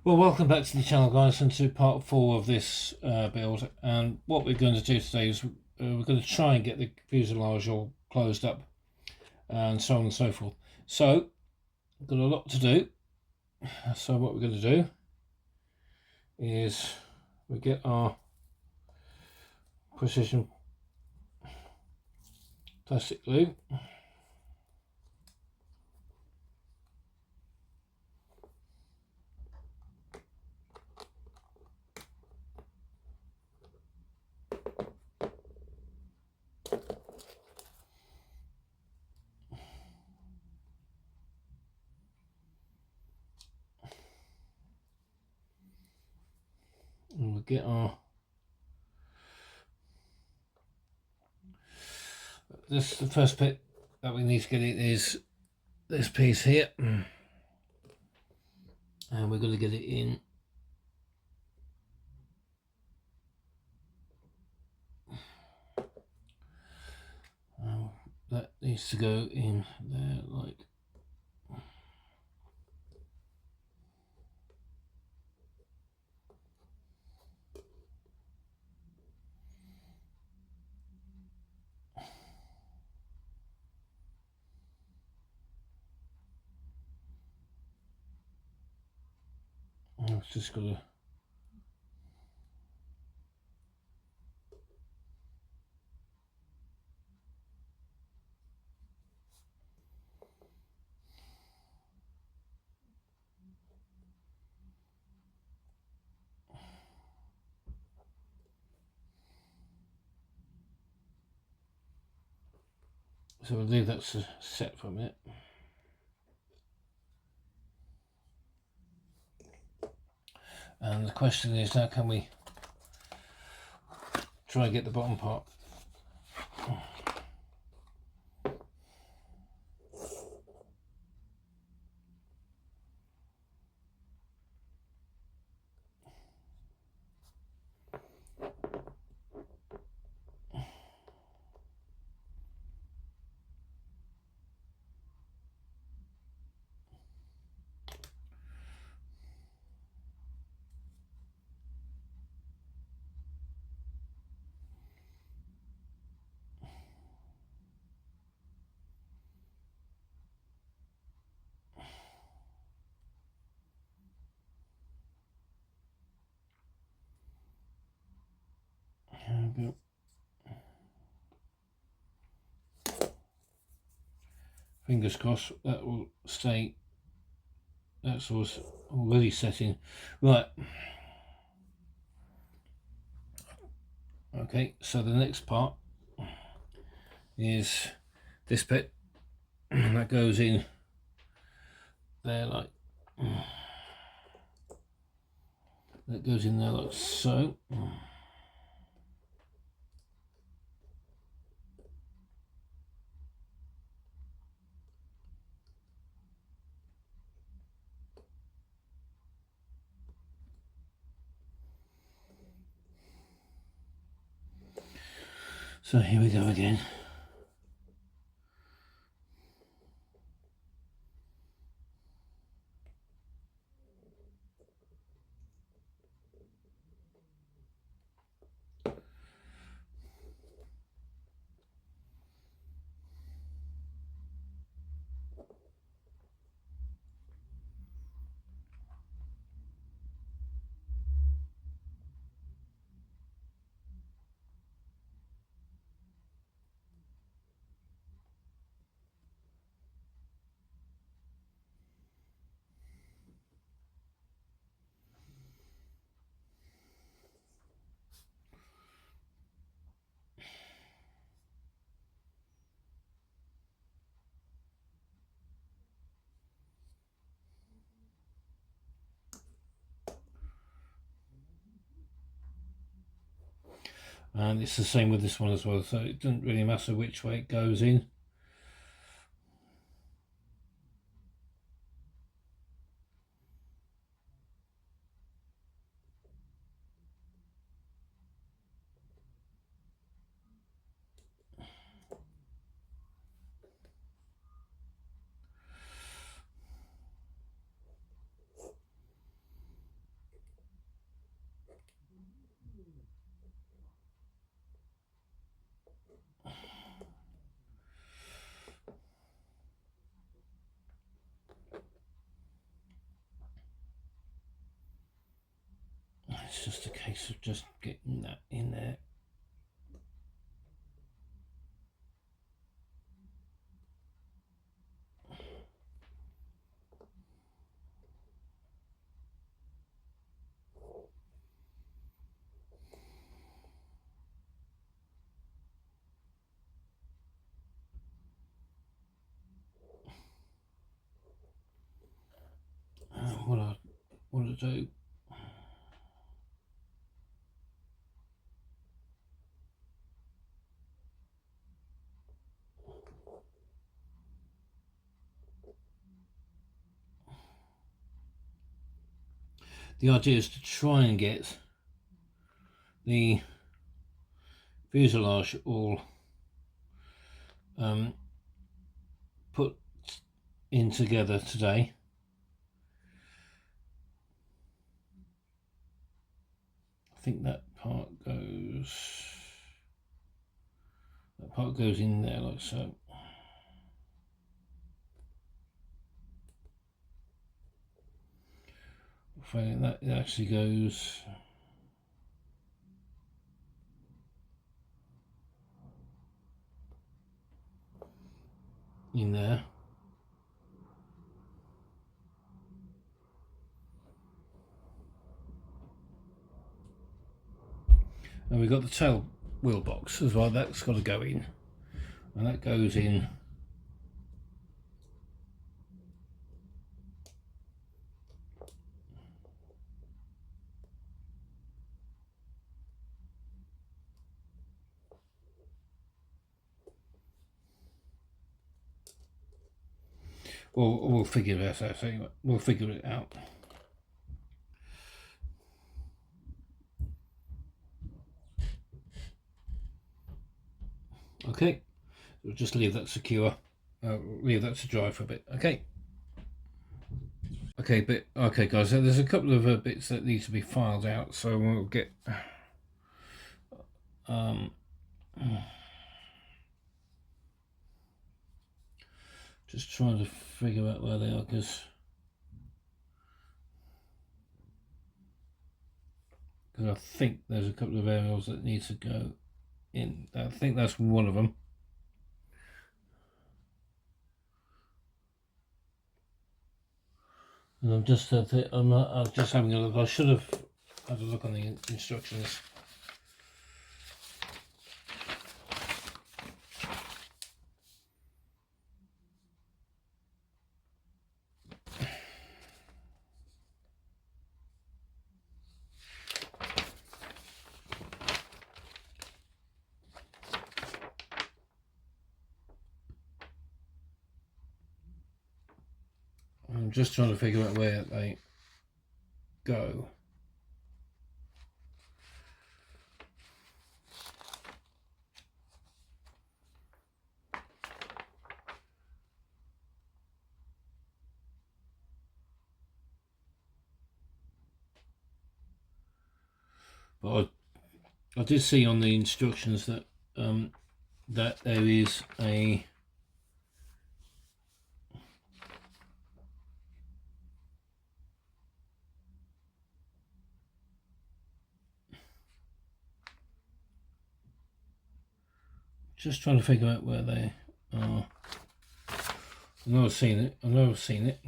Well, welcome back to the channel, guys, and to part 4 of this build. And what we're going to do today is we're going to try and get the fuselage all closed up and so on and so forth. So we've got a lot to do. So what we're going to do is we get our precision plastic glue. And we'll get our the first bit that we need to get in is this piece here, and we're going to get it in that needs to go in there like I've just got to so we'll leave that set for a minute. And the question is, now can we try and get the bottom part? There we go. Fingers crossed that will stay. That's already setting. Right. Okay, so the next part is this bit that goes in there like that goes in there like so. So here we go again. And it's the same with this one as well, so it doesn't really matter which way it goes in. it's just a case of just getting that in there. What I want to do, the idea is to try and get the fuselage all put in together today. I think that part goes in there like so. That it actually goes in there. And we've got the tail wheel box as well, that's got to go in, and that goes in we'll figure it out anyway. We'll figure it out. Okay, we'll just leave that secure. Leave that to dry for a bit. Okay. Okay, guys. So there's a couple of bits that need to be filed out, so we'll get. Just trying to figure out where they are, because I think there's a couple of aerials that need to go in. I think that's one of them. And I'm just having a look. I should have had a look on the instructions. I'm just trying to figure out where they go. But I did see on the instructions that that there is a just trying to figure out where they are. I've never seen it. No, I've seen it.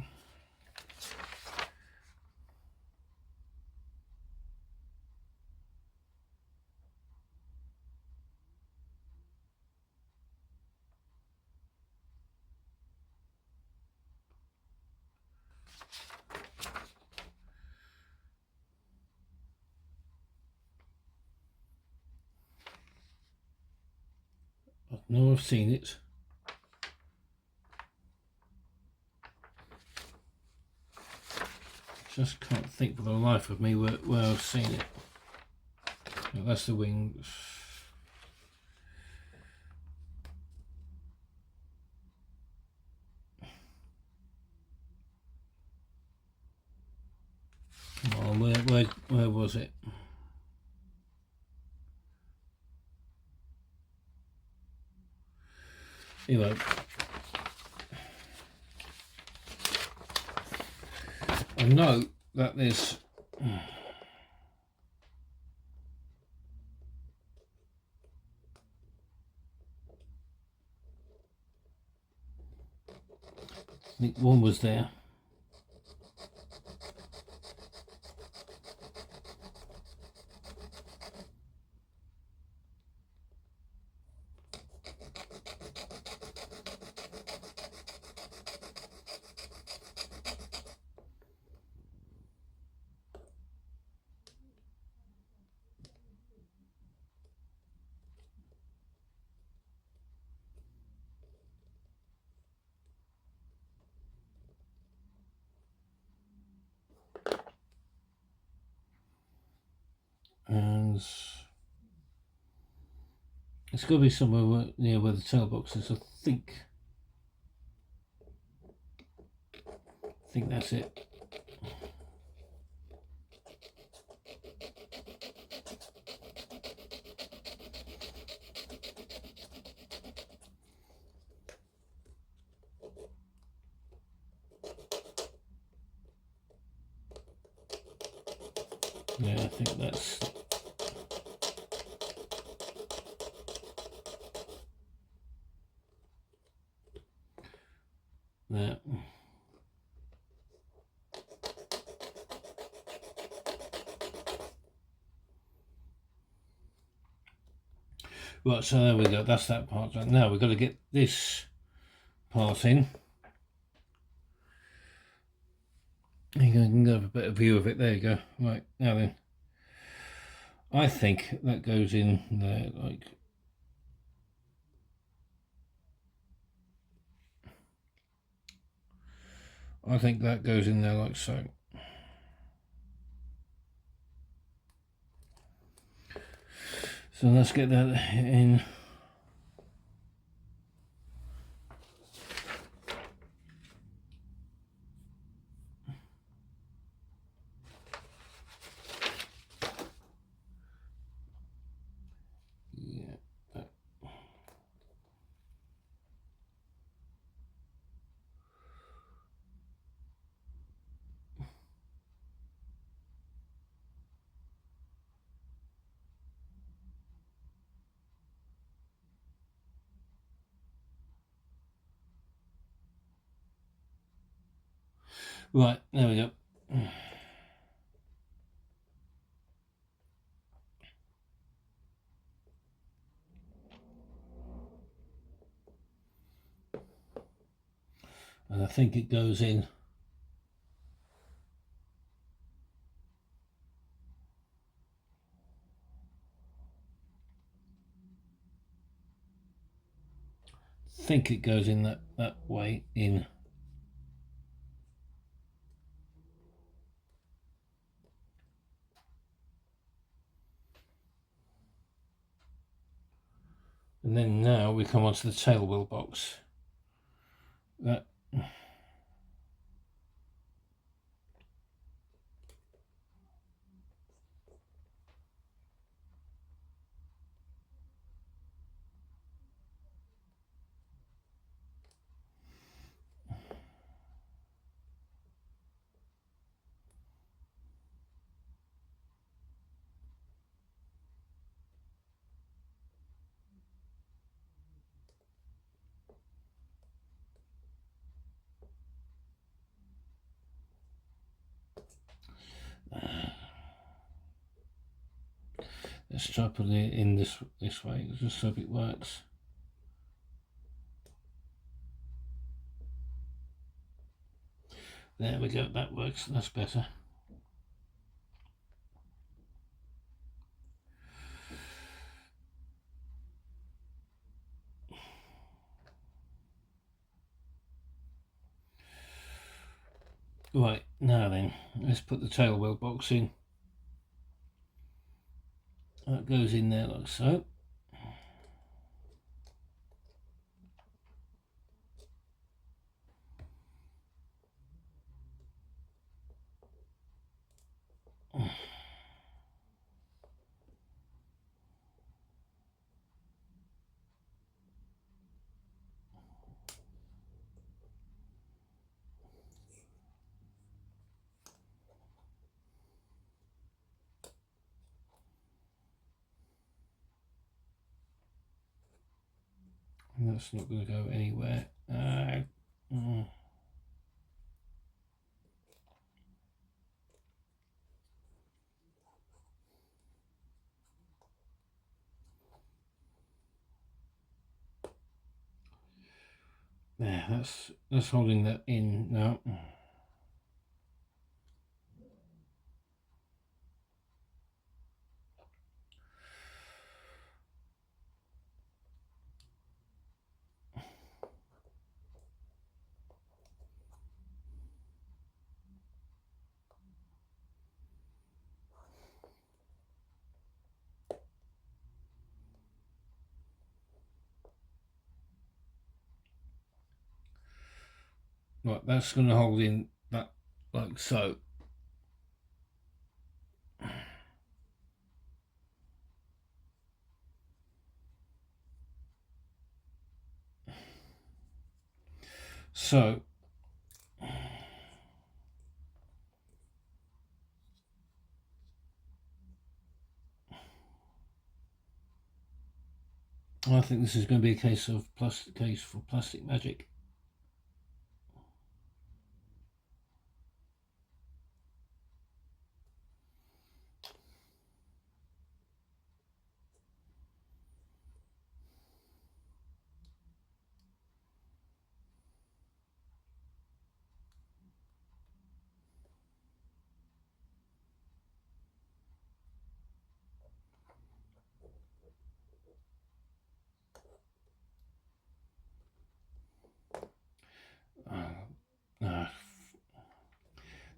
Just can't think for the life of me where I've seen it. Oh, that's the wings. Come on, where was it? Anyway, I know that there's I think one was there. And it's got to be somewhere near where the tail box is. I think that's it. Yeah, I think that's that. Right, so there we go. That's that part. Right, now we've got to get this part in. You can have a better view of it. There you go. Right, now then. I think that goes in there like... I think that goes in there like so. So let's get that in. Right, there we go. And I think it goes in. I think it goes in that way in. And then now we come onto the tail wheel box. That let's try putting it in this way, just so it works. There we go, that works, that's better. Right, now then, let's put the tail wheel box in. That goes in there like so. That's not going to go anywhere. There, that's holding that in now. Right, that's going to hold in that like so. So I think this is going to be a case for plastic magic.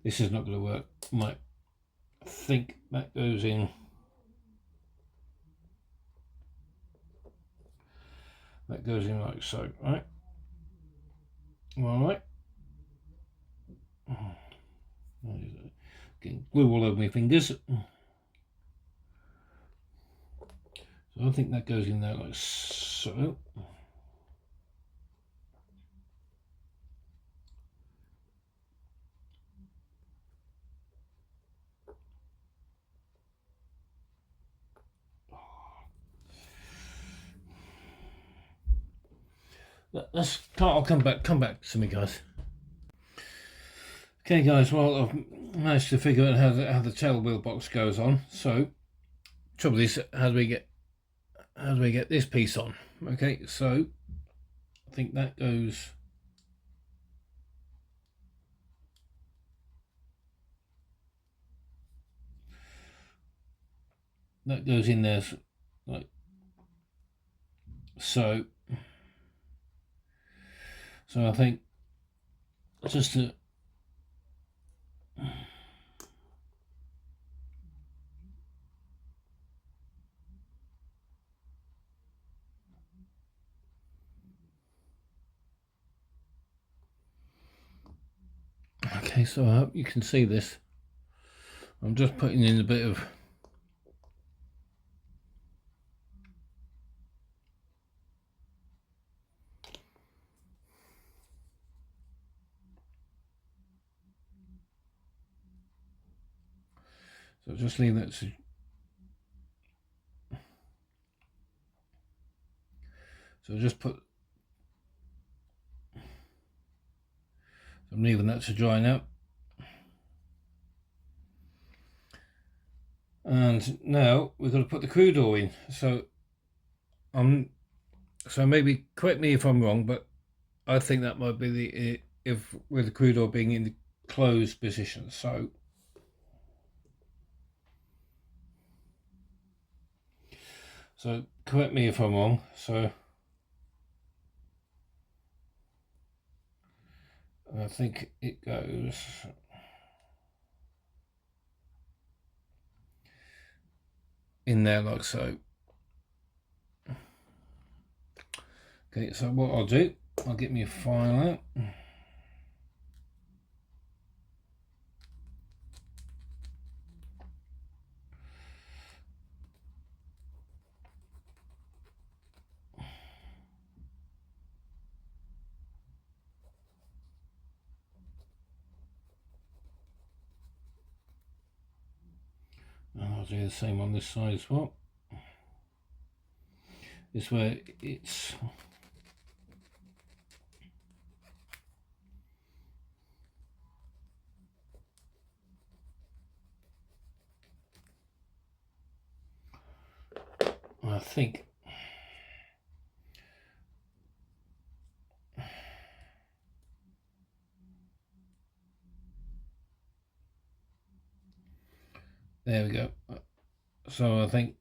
This is not going to work. Might think that goes in. That goes in like so, right? All right. Getting glue all over my fingers. So I think that goes in there like so. I'll come back to me, guys. Okay, guys. Well, I've managed to figure out how the tail wheel box goes on. So, trouble is, how do we get this piece on? Okay, so I think that goes. That goes in there like so. So I think just to okay, so I hope you can see this. I'm just putting in a bit of so just leave that to so just put I'm leaving that to dry now. And now we've got to put the crew door in. So so maybe correct me if I'm wrong, but I think that might be the if with the crew door being in the closed position. So correct me if I'm wrong. So I think it goes in there like so. Okay, so what I'll do, I'll get me a file out. And I'll do the same on this side as well. This way it's I think There we go. So I think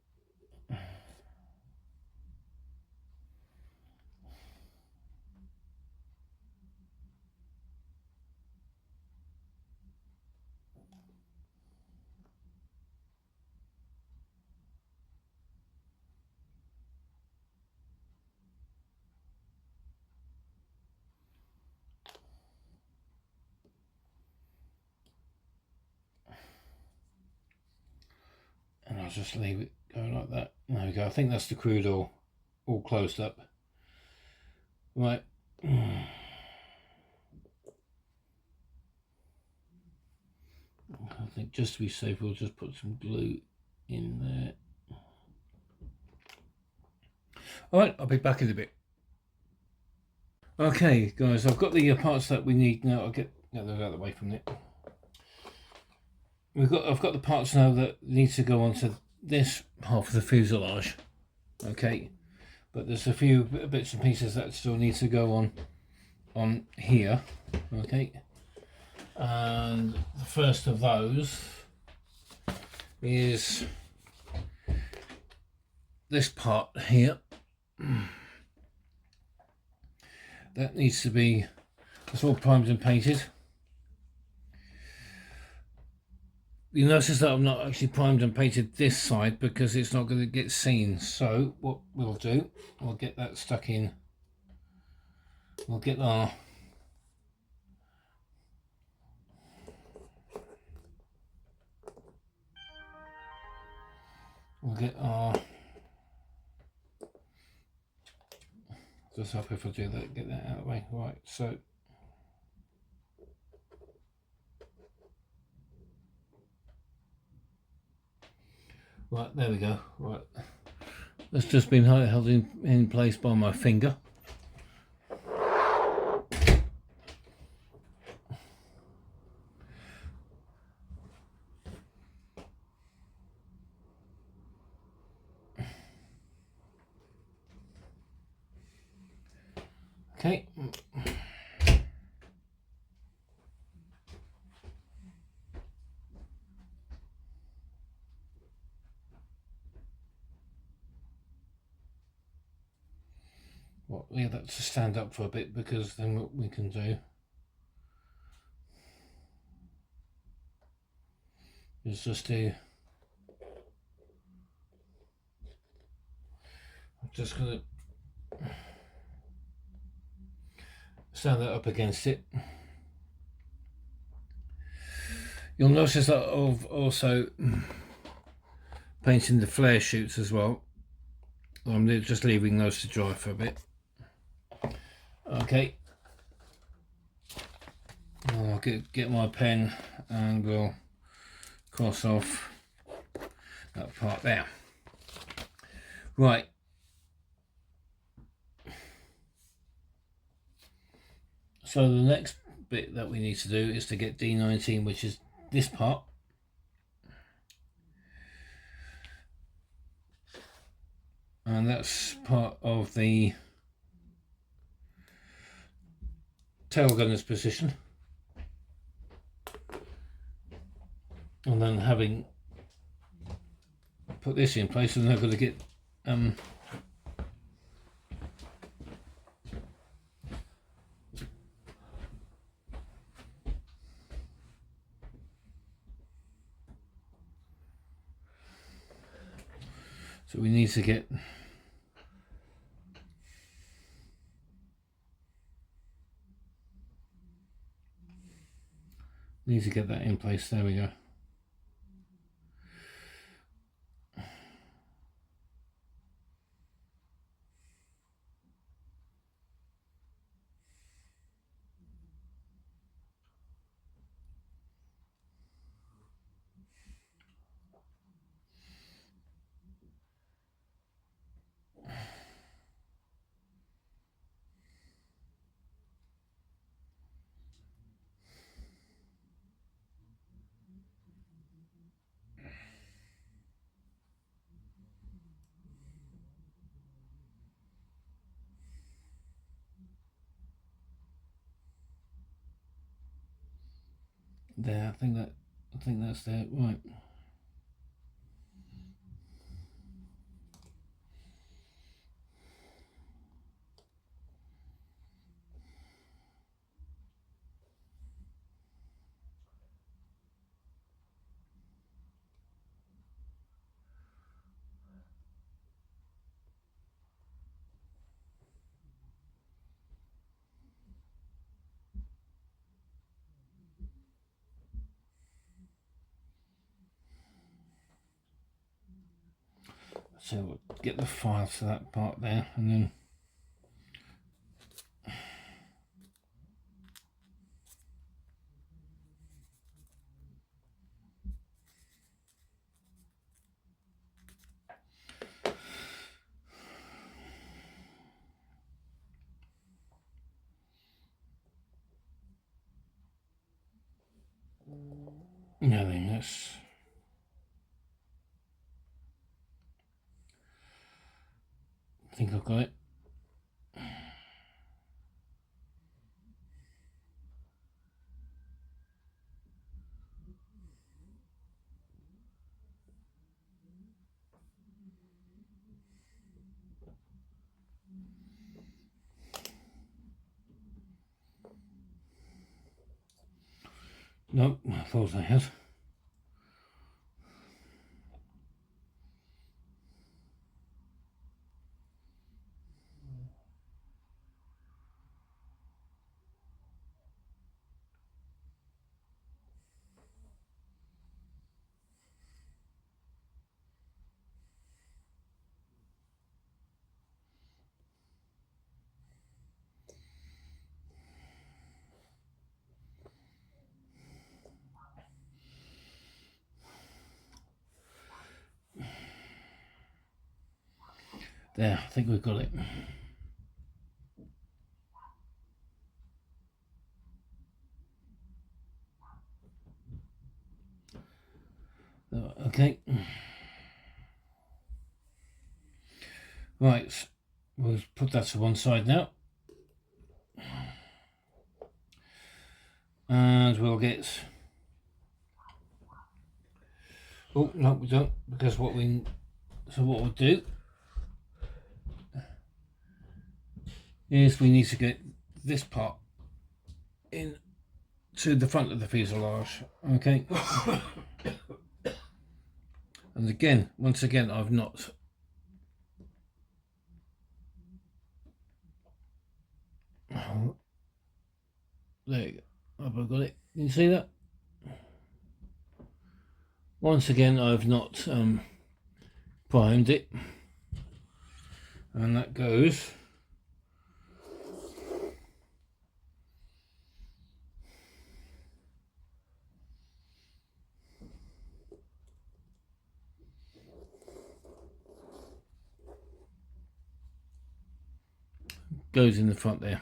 and I'll just leave it going like that. There we go. I think that's the crew door all closed up. Right. I think just to be safe, we'll just put some glue in there. Alright, I'll be back in a bit. Okay, guys, I've got the parts that we need now. I'll get those out of the way from it. I've got the parts now that need to go onto this half of the fuselage. Okay, but there's a few bits and pieces that still need to go on here. Okay, and the first of those is this part here. That needs to be, it's all primed and painted. You notice that I've not actually primed and painted this side because it's not going to get seen. So what we'll do, we'll get that stuck in. We'll get our just help if I do that, get that out of the way. Right, so right, there we go. Right, that's just been held in place by my finger. Okay. Well, yeah, that's to stand up for a bit, because then what we can do is just do. I'm just going to stand that up against it. You'll notice that I've also painting the flare chutes as well. I'm just leaving those to dry for a bit. Okay, I'll get my pen and we'll cross off that part there. Right. So the next bit that we need to do is to get D19, which is this part. And that's part of the tail gunner's position. And then having put this in place, we're now going to get so we need to get that in place. There we go. There, I think that's there. Right. So we'll get the file to that part there, and then that's I think I've got it. Nope, I thought I had. There, I think we've got it. Okay. Right, we'll put that to one side now. And we'll get... Oh, no, we don't, because what we'll do is we need to get this part in to the front of the fuselage, okay? And again, once again, I've not there you go. Have I got it? Can you see that? Once again, I've not primed it, and that goes in the front there.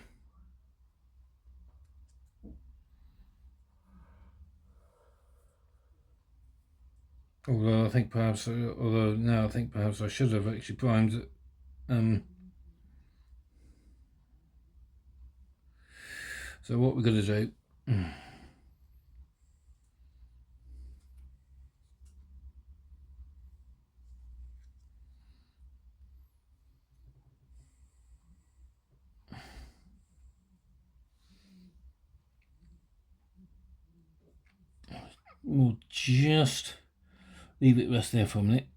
Although I think perhaps, now I think perhaps I should have actually primed it. So what we're going to do, we'll just leave it rest there for a minute.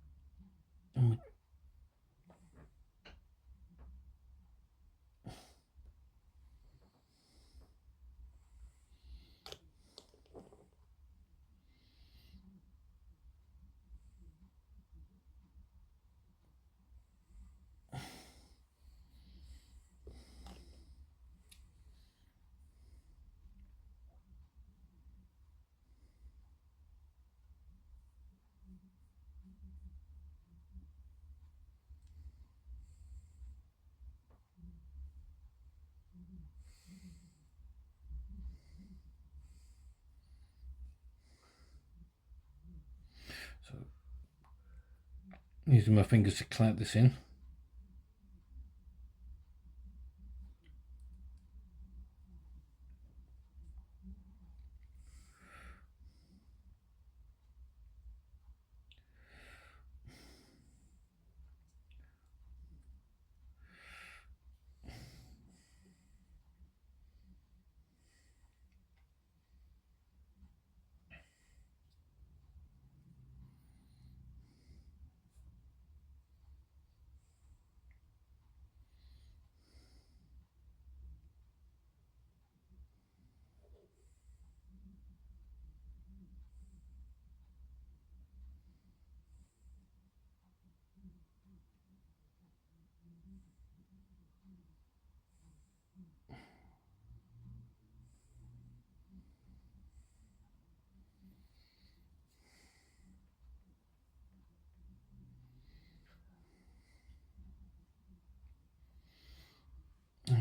So using my fingers to clamp this in.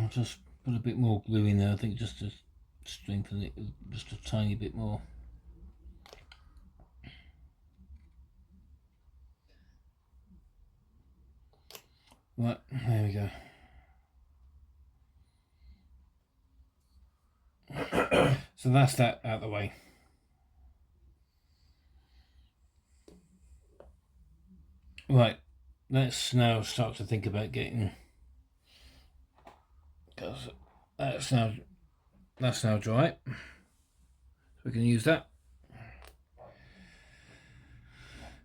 I'll just put a bit more glue in there, I think, just to strengthen it just a tiny bit more. Right, there we go. So that's that out of the way. Right, let's now start to think about getting, because that's now dry, so we can use that.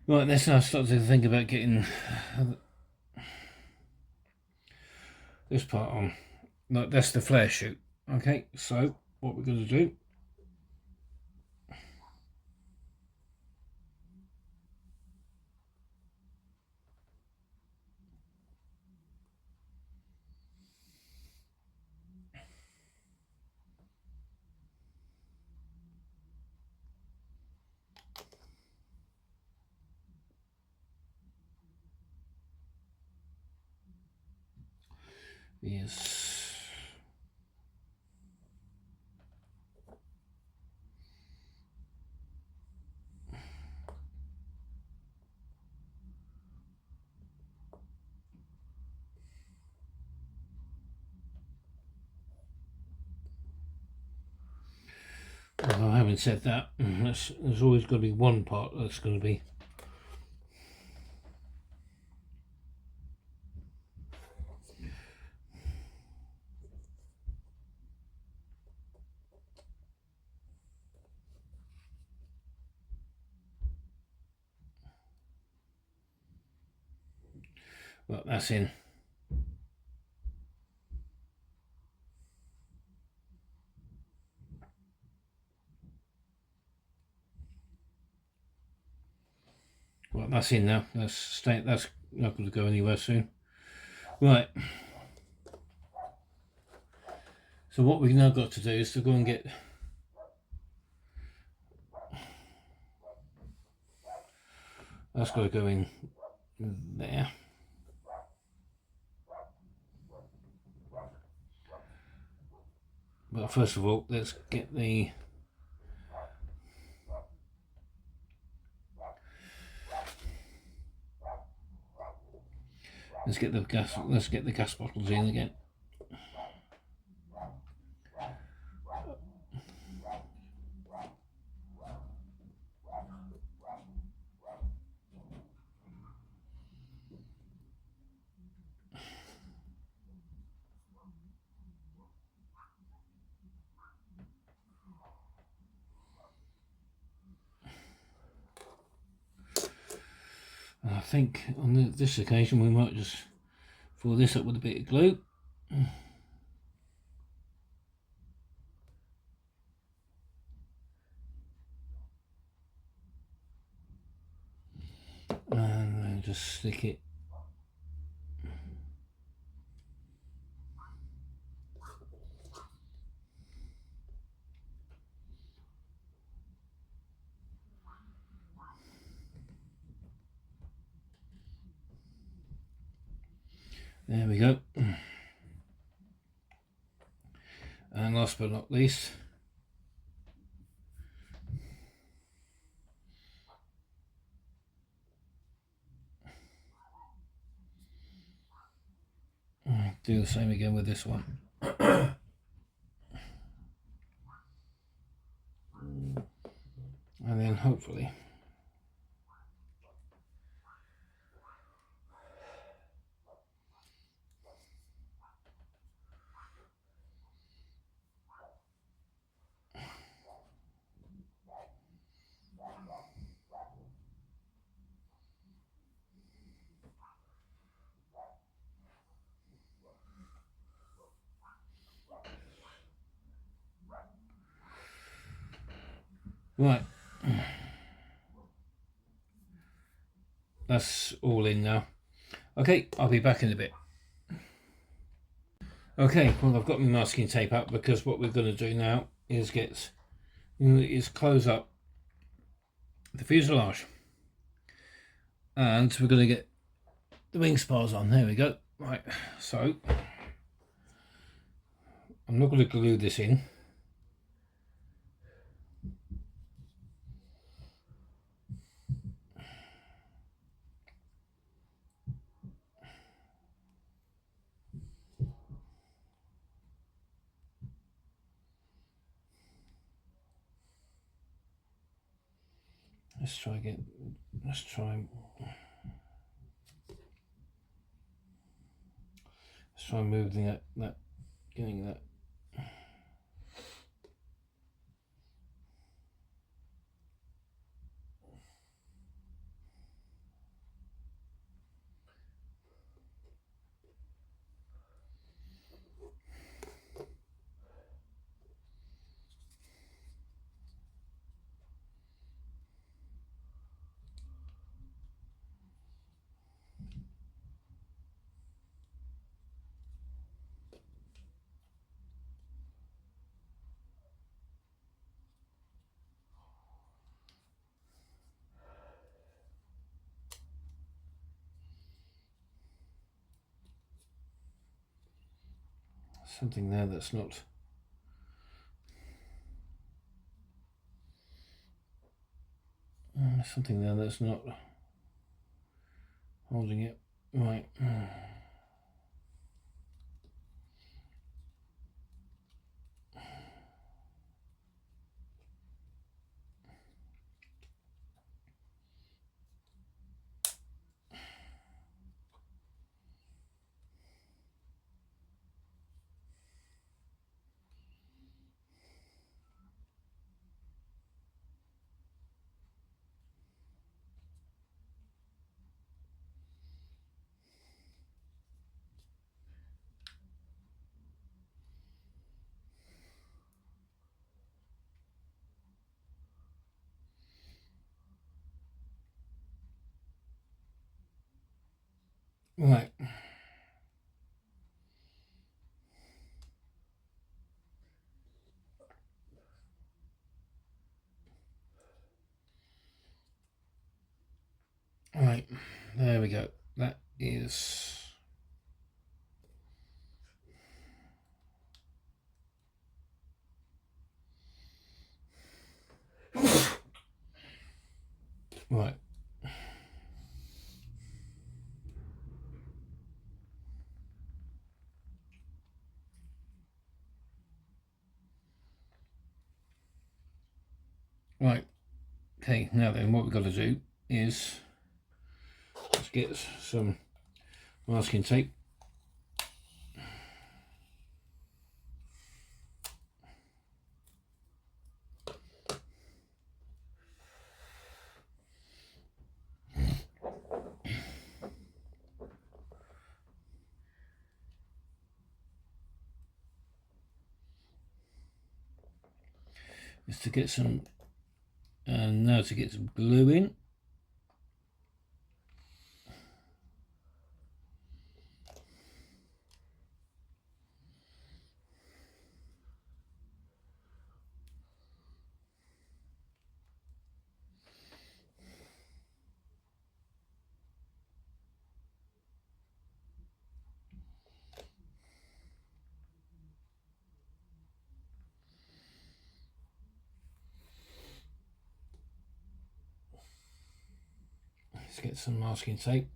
Right, let's now start to think about getting this part on. Like, that's the flare chute. Okay, so what we're going to do is well, I haven't said that. There's always got to be one part that's going to be well, that's in. Well, that's in now. That's not going to go anywhere soon. Right. So what we've now got to do is to go and get that's got to go in there. But first of all, let's get the gas bottles in again. I think on this occasion we might just fill this up with a bit of glue. And then just stick it . There we go. And last but not least, do the same again with this one. And then hopefully right, that's all in now. Okay, I'll be back in a bit. Okay, well, I've got my masking tape up because what we're going to do now is close up the fuselage, and we're going to get the wing spars on. There we go. Right, so I'm not going to glue this in. Let's try again. Let's try moving that, getting that. Something there that's not. Something there that's not holding it right. Right. Right, there we go. That is right. Right. Okay, now then what we've got to do is let's get some masking tape. Is to get some, and now to get some glue in. Let's get some masking tape.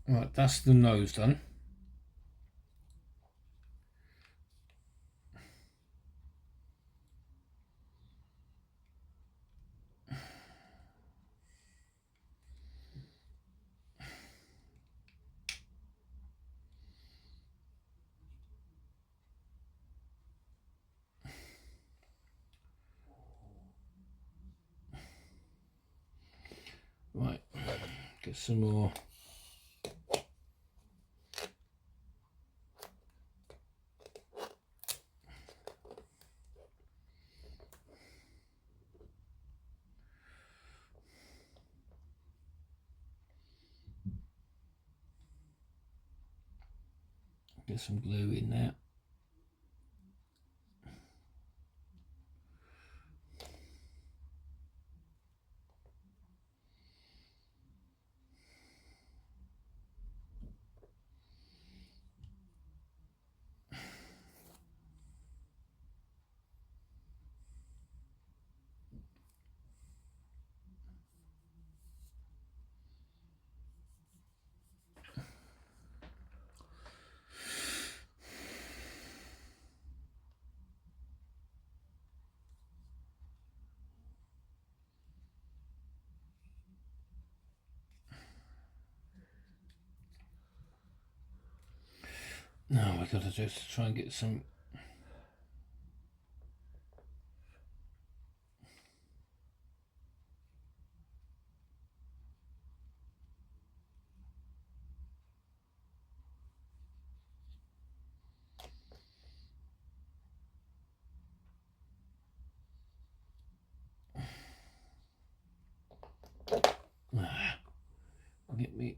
Right, that's the nose done. Right, get some more. Get some glue in there. Now we've got to just try and get some. Get me.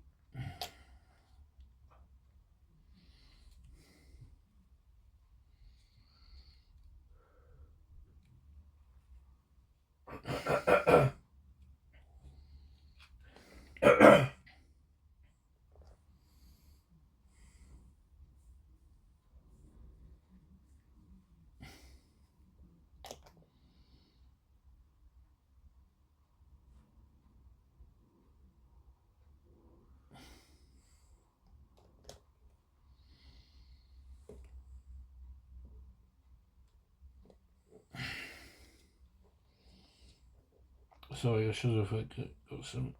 Sorry, I should have got some.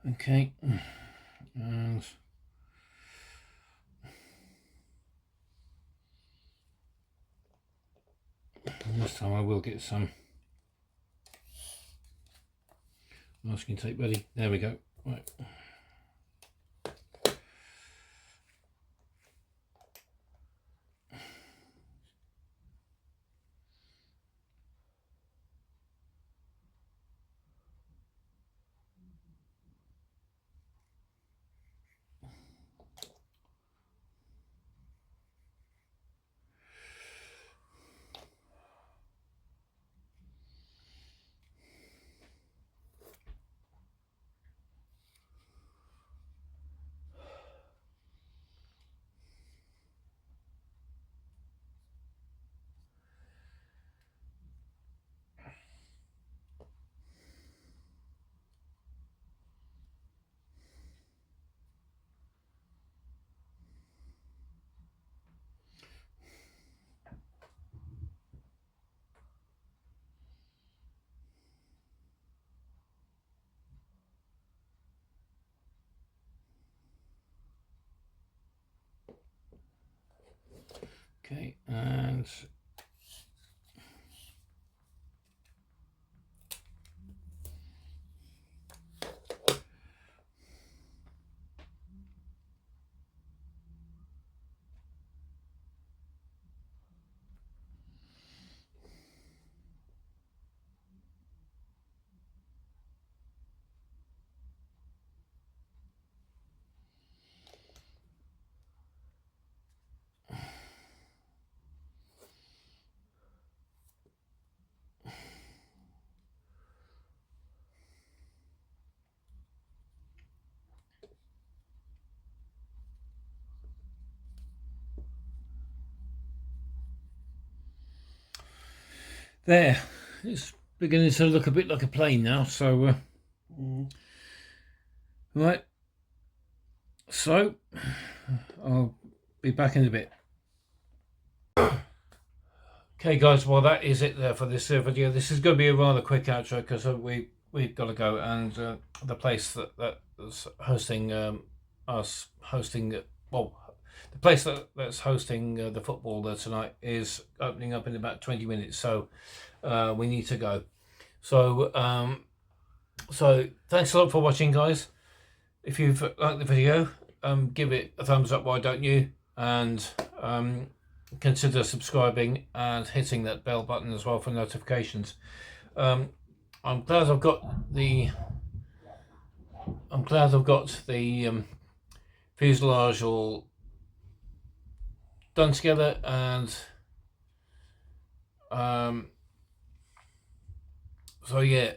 Okay, and this time I will get some masking tape ready. There we go. Right. Okay, and There, it's beginning to look a bit like a plane now, so right, so I'll be back in a bit. Okay guys, well that is it there for this video. This is going to be a rather quick outro because we've got to go, and the place that's hosting us hosting the place that's hosting the football there tonight is opening up in about 20 minutes, so we need to go. So so thanks a lot for watching, guys. If you've liked the video, give it a thumbs up, why don't you, and consider subscribing and hitting that bell button as well for notifications. I'm glad I've got the fuselage all done together, and so yeah,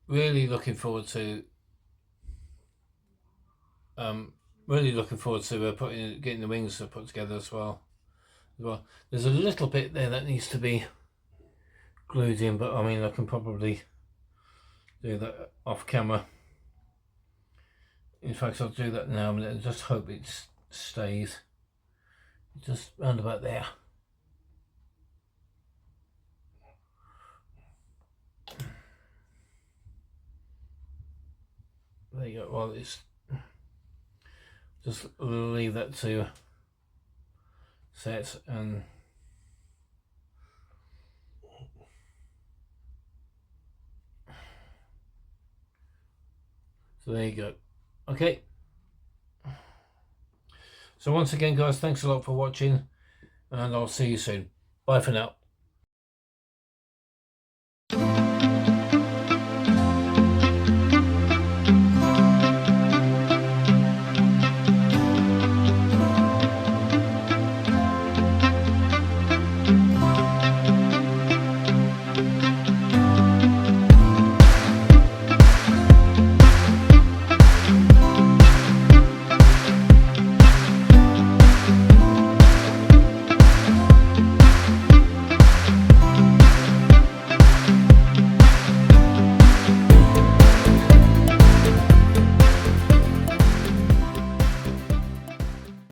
really looking forward to getting the wings put together as well. There's a little bit there that needs to be glued in, but I mean I can probably do that off camera. In fact, I'll do that now and just hope it stays just round about there. There you go. Well, it's just leave that to set, and so there you go. Okay, so once again guys, thanks a lot for watching, and I'll see you soon. Bye for now.